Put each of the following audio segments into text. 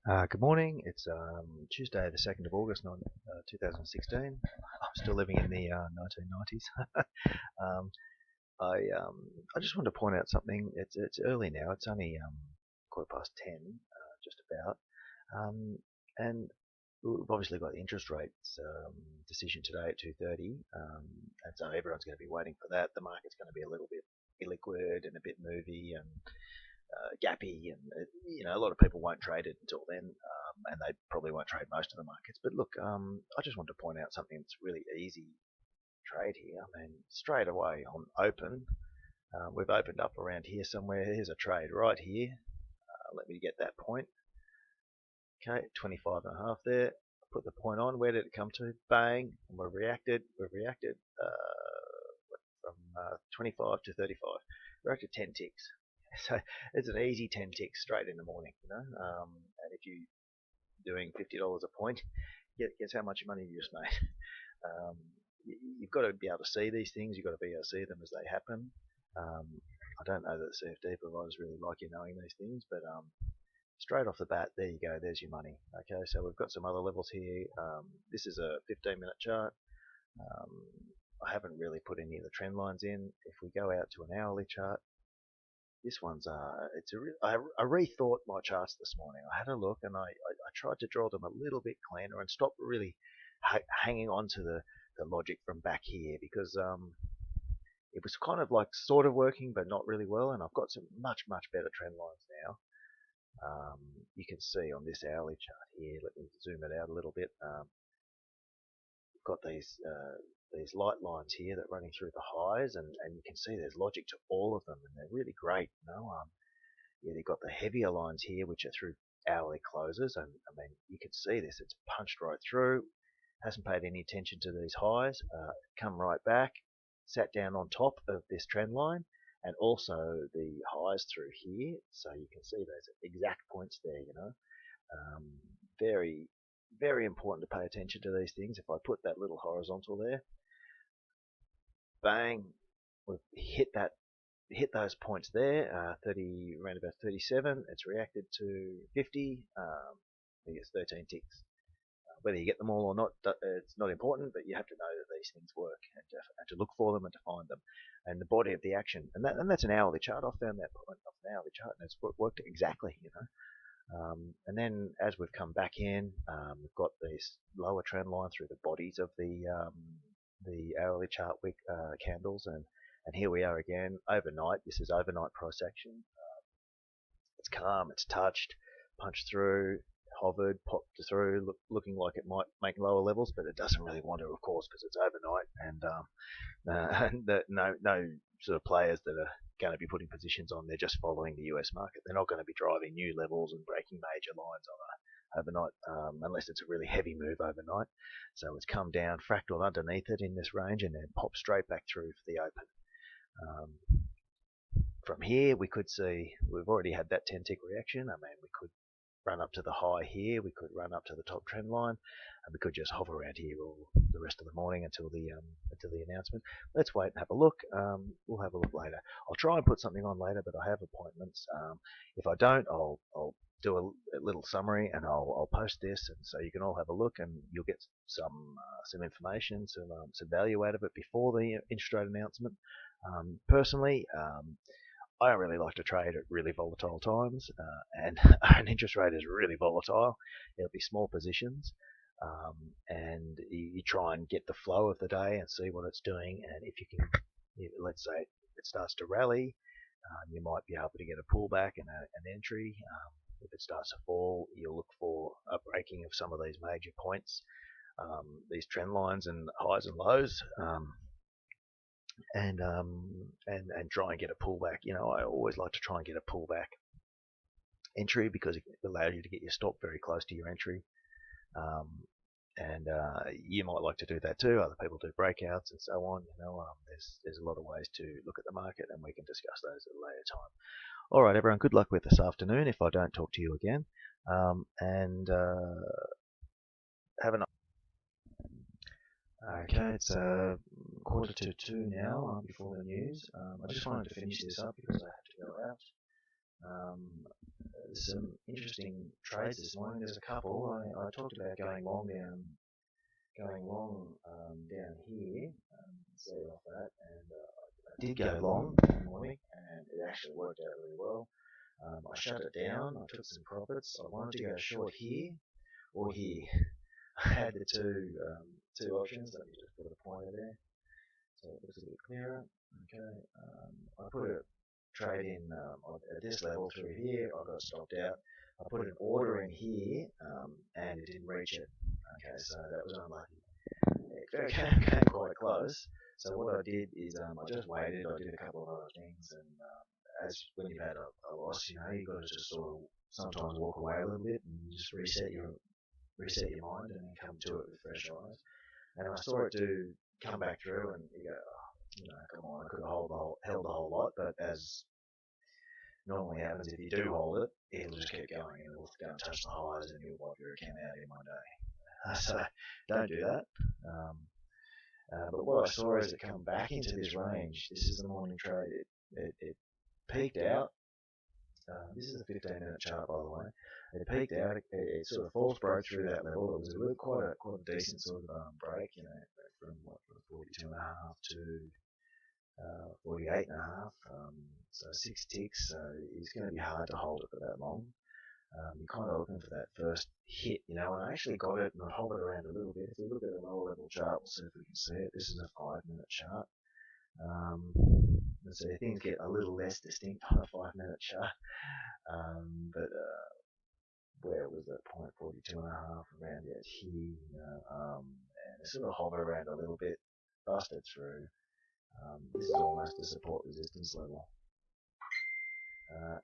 Good morning. It's Tuesday, the 2nd of August, 2016. I'm still living in the 1990s. um, I just wanted to point out something. It's early now. It's only quarter past 10, just about. Um, and we've obviously got the interest rates decision today at 2:30, and so everyone's going to be waiting for that. The market's going to be a little bit illiquid and a bit movy and gappy, and a lot of people won't trade it until then, and they probably won't trade most of the markets. But look, I just want to point out something that's really easy trade here. I mean, straight away on open, we've opened up around here somewhere. Here's a trade right here. Let me get that point. Okay, 25 and a half there. Put the point on. Where did it come to? Bang! And we've reacted. We've reacted from 25 to 35. We're up to 10 ticks. So it's an easy 10 ticks straight in the morning. And if you're doing $50 a point, guess how much money you just made. Um, you've got to be able to see these things. You've got to be able to see them as they happen. Um, I don't know that the CFD providers really like you knowing these things, but straight off the bat, there you go. There's your money. Okay, so we've got some other levels here. This is a 15-minute chart. Um, I haven't really put any of the trend lines in. If we go out to an hourly chart, this one's I rethought my charts this morning. I had a look and I tried to draw them a little bit cleaner and stop really hanging on to the logic from back here, because it was kind of like sort of working but not really well, and I've got some much better trend lines now. You can see on this hourly chart here. Let me zoom it out a little bit. We've got these light lines here that are running through the highs, and you can see there's logic to all of them, and they're really great. Yeah, they've got the heavier lines here, which are through hourly closes, and I mean, you can see this. It's punched right through, hasn't paid any attention to these highs, come right back, sat down on top of this trend line, and also the highs through here. So you can see those exact points there. Very, very important to pay attention to these things. If I put that little horizontal there, bang, we've hit those points there, 30, around about 37. It's reacted to 50. I think it's 13 ticks. Whether you get them all or not, it's not important, but you have to know that these things work, and to look for them and to find them, and the body of the action. And that's an hourly chart. I found that point off an hourly chart, and it's worked exactly. And then as we've come back in, we've got this lower trend line through the bodies of the hourly chart wick candles, and here we are again overnight. This is overnight price action. It's calm, it's touched, punched through, hovered, popped through, looking like it might make lower levels, but it doesn't really want to, of course, because it's overnight, and no sort of players that are going to be putting positions on. They're just following the US market. They're not going to be driving new levels and breaking major lines on overnight, unless it's a really heavy move overnight. So it's come down, fractaled underneath it in this range, and then popped straight back through for the open. From here, we could see we've already had that 10 tick reaction. I mean, we could run up to the high here, we could run up to the top trend line, and we could just hover around here all the rest of the morning until the announcement. Let's wait and have a look. We'll have a look later. I'll try and put something on later, but I have appointments. If I don't, I'll do a little summary, and I'll post this, and so you can all have a look, and you'll get some information, some value out of it before the interest rate announcement. Personally, I don't really like to trade at really volatile times, and an interest rate is really volatile. It'll be small positions, and you try and get the flow of the day and see what it's doing. And if you can, let's say it starts to rally, you might be able to get a pullback and an entry. If it starts to fall, you'll look for a breaking of some of these major points, these trend lines and highs and lows. And try and get a pullback. I always like to try and get a pullback entry, because it allows you to get your stop very close to your entry. And you might like to do that too. Other people do breakouts and so on. There's a lot of ways to look at the market, and we can discuss those at a later time. All right, everyone. Good luck with this afternoon. If I don't talk to you again, and have a nice. Okay, it's quarter to 2 now, before the news. I just wanted to finish this up because I have to go out. There's some interesting trades this morning. There's a couple. I talked about going long down here. See off that, and I did go long in the morning, and it actually worked out really well. I shut it down. I took some profits. I wanted to go short here or here. I had the two options. Let me just put a pointer there so it looks a bit clearer. Okay. I put a trade in at this level through here. I got stopped out. I put an order in here, and it didn't reach it. Okay, so that was unlucky. It came quite close. So what I did is I just waited. I did a couple of other things, and as when you've had a loss, you've got to just sort of sometimes walk away a little bit and just reset your mind and then come to it with fresh eyes. And I saw it do come back through, and you go, come on, I could have held the whole lot, but as normally happens, if you do hold it, it'll just keep going and it'll go and touch the highs and you'll wipe your account out in one day. So don't do that. But what I saw is it come back into this range. This is the morning trade. It peaked out. This is a 15-minute chart, by the way. It peaked out. It sort of false broke through that level. It was really quite a decent sort of break, from 42.5 to 48.5. So 6 ticks. So it's going to be hard to hold it for that long. You're kind of looking for that first hit, and I actually got it and I hovered around a little bit. If we look at a lower level chart, we'll see if we can see it. This is a 5-minute chart. So things get a little less distinct on a 5-minute chart. But where was that point? 42.5 around out here, and it sort of hover around a little bit, busted through. This is almost a support resistance level.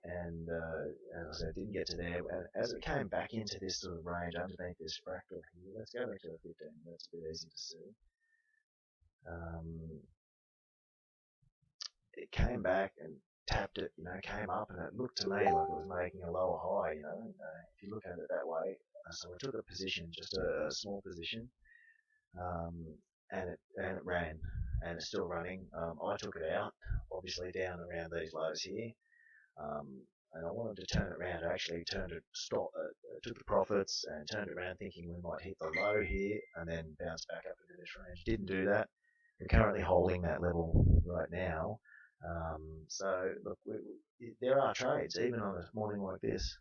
And as I said, didn't get to there. As it came back into this sort of range underneath this fractal here, let's go back to the 15. That's a bit easy to see. It came back and tapped it, came up, and it looked to me like it was making a lower high, if you look at it that way. So I took a position, just a small position, and it ran, and it's still running. I took it out, obviously down around these lows here. And I wanted to turn it around. I actually took the profits and turned it around thinking we might hit the low here and then bounce back up into this range. Didn't do that. We're currently holding that level right now. So look, there are trades even on a morning like this.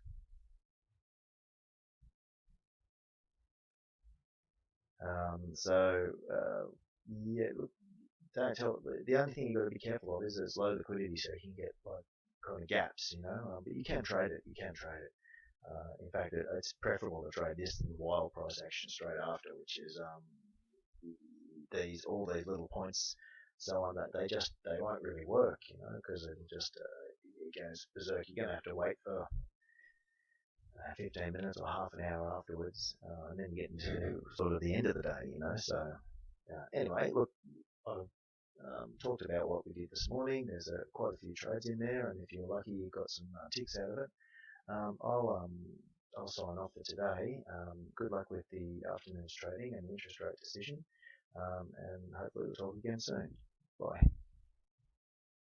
Yeah, look, don't tell. The only thing you've got to be careful of is it's low liquidity, so you can get kind of gaps, but you can trade it. In fact, it's preferable to trade this than wild price action straight after, which is all these little points, so on that they won't really work, because it'll just it goes berserk. You're going to have to wait for 15 minutes or half an hour afterwards, and then get into sort of the end of the day, So anyway, look, I've talked about what we did this morning. There's quite a few trades in there, and if you're lucky, you got some ticks out of it. I'll sign off for today. Good luck with the afternoon's trading and the interest rate decision, and hopefully we'll talk again soon. Bye.